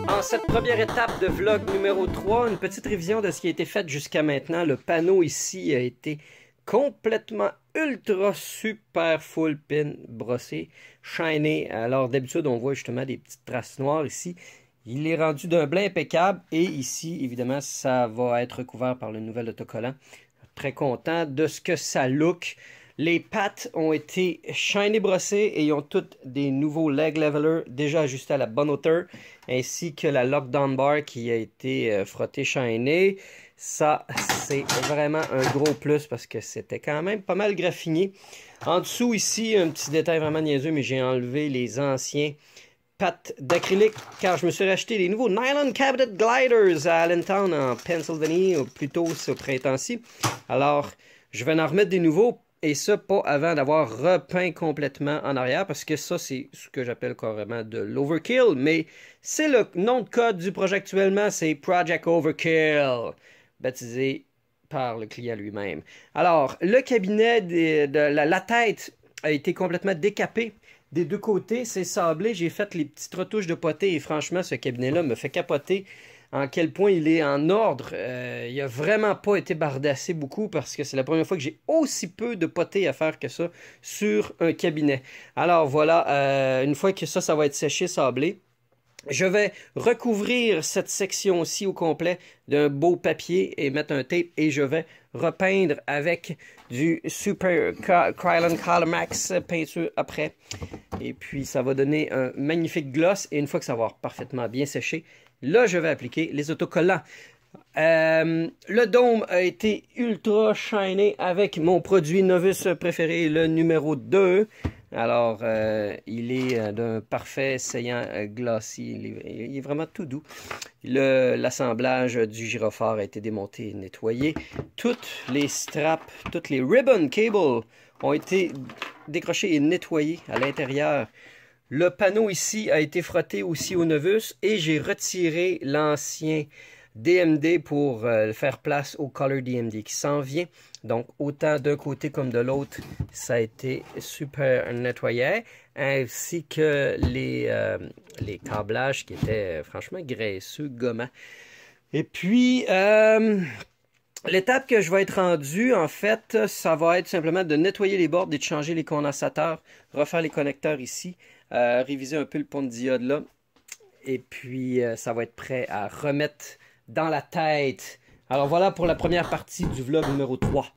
En cette première étape de vlog numéro 3, une petite révision de ce qui a été fait jusqu'à maintenant. Le panneau ici a été complètement ultra super full pin brossé, shiné. Alors d'habitude on voit justement des petites traces noires ici. Il est rendu d'un blanc impeccable et ici évidemment ça va être recouvert par le nouvel autocollant. Très content de ce que ça look. Les pattes ont été shiny brossées et ils ont toutes des nouveaux leg levelers déjà ajustés à la bonne hauteur, ainsi que la lockdown bar qui a été frottée shiny. Ça, c'est vraiment un gros plus parce que c'était quand même pas mal graffiné. En dessous ici, un petit détail vraiment niaiseux, mais j'ai enlevé les anciens pattes d'acrylique car je me suis racheté les nouveaux Nylon Cabinet Gliders à Allentown en Pennsylvanie, ou plutôt ce printemps-ci. Alors, je vais en remettre des nouveaux. Et ça, pas avant d'avoir repeint complètement en arrière, parce que ça, c'est ce que j'appelle carrément de l'overkill, mais c'est le nom de code du projet actuellement, c'est Project Overkill, baptisé par le client lui-même. Alors, le cabinet de la tête a été complètement décapé des deux côtés, c'est sablé, j'ai fait les petites retouches de potée, et franchement, ce cabinet-là me fait capoter en quel point il est en ordre. Il n'a vraiment pas été bardassé beaucoup parce que c'est la première fois que j'ai aussi peu de potée à faire que ça sur un cabinet. Alors voilà, une fois que ça va être séché, sablé, je vais recouvrir cette section-ci au complet d'un beau papier et mettre un tape et je vais repeindre avec du Super Krylon Color Max peinture après. Et puis ça va donner un magnifique gloss et une fois que ça va avoir parfaitement bien séché, là, je vais appliquer les autocollants. Le dôme a été ultra shiny avec mon produit novice préféré, le numéro 2. Alors, il est d'un parfait saillant glossy. Il est vraiment tout doux. L'assemblage du gyrophare a été démonté et nettoyé. Toutes les straps, toutes les ribbon cables ont été décrochées et nettoyées à l'intérieur. Le panneau ici a été frotté aussi au Novus et j'ai retiré l'ancien DMD pour faire place au Color DMD qui s'en vient. Donc, autant d'un côté comme de l'autre, ça a été super nettoyé, ainsi que les câblages qui étaient franchement graisseux, gommants. Et puis, l'étape que je vais être rendu, en fait, ça va être simplement de nettoyer les bords et de changer les condensateurs, refaire les connecteurs ici, réviser un peu le pont de diode là, et puis ça va être prêt à remettre dans la tête. Alors voilà pour la première partie du vlog numéro 3.